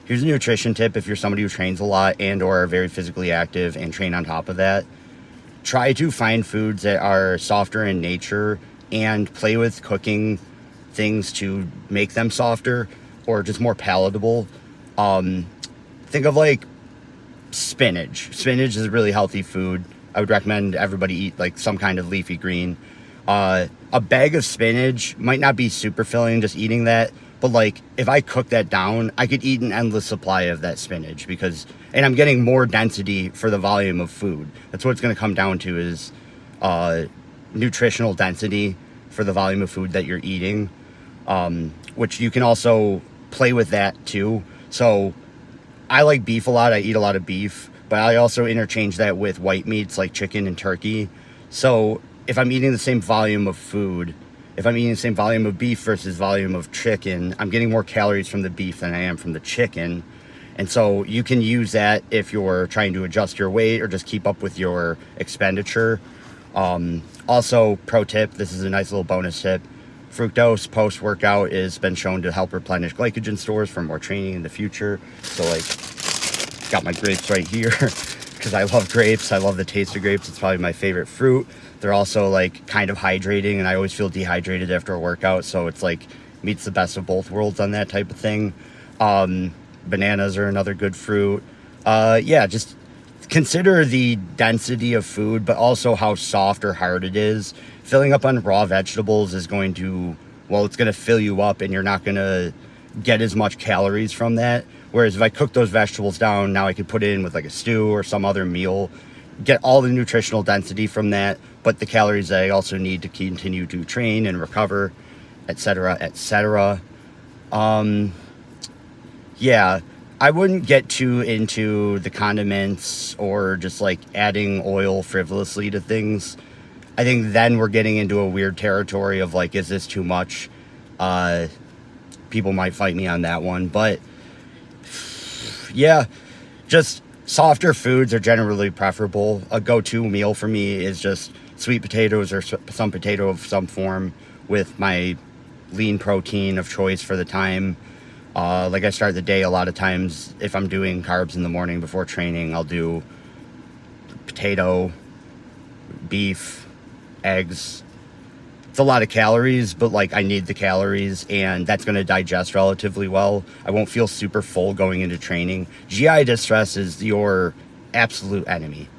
Here's a nutrition tip if you're somebody who trains a lot and or are very physically active and train on top of that. Try to find foods that are softer in nature and play with cooking things to make them softer or just more palatable. Think of like spinach. Spinach is a really healthy food. I would recommend everybody eat like some kind of leafy green. A bag of spinach might not be super filling just eating that, but like if I cook that down, I could eat an endless supply of that spinach and I'm getting more density for the volume of food. That's what it's going to come down to is nutritional density for the volume of food that you're eating, which you can also play with that too. So I like beef a lot. I eat a lot of beef, but I also interchange that with white meats like chicken and turkey. So if I'm eating the same volume of food, if I'm eating the same volume of beef versus volume of chicken, I'm getting more calories from the beef than I am from the chicken. And so you can use that if you're trying to adjust your weight or just keep up with your expenditure. Also, pro tip, this is a nice little bonus tip. Fructose post-workout has been shown to help replenish glycogen stores for more training in the future. So like, got my grapes right here because I love grapes. I love the taste of grapes. It's probably my favorite fruit. They're also like kind of hydrating, and I always feel dehydrated after a workout. So it's like meets the best of both worlds on that type of thing. Bananas are another good fruit. Yeah, just consider the density of food, but also how soft or hard it is. Filling up on raw vegetables is going to, well, it's going to fill you up and you're not going to get as much calories from that. Whereas if I cook those vegetables down, now I could put it in with like a stew or some other meal, get all the nutritional density from that, but the calories that I also need to continue to train and recover, etc., etc. Yeah, I wouldn't get too into the condiments or just like adding oil frivolously to things. I think then we're getting into a weird territory of like, is this too much? People might fight me on that one, but yeah, just softer foods are generally preferable. A go-to meal for me is just sweet potatoes or some potato of some form with my lean protein of choice for the time. Like I start the day a lot of times, if I'm doing carbs in the morning before training, I'll do potato, beef, eggs. It's a lot of calories, but like I need the calories and that's going to digest relatively well. I won't feel super full going into training. GI distress is your absolute enemy.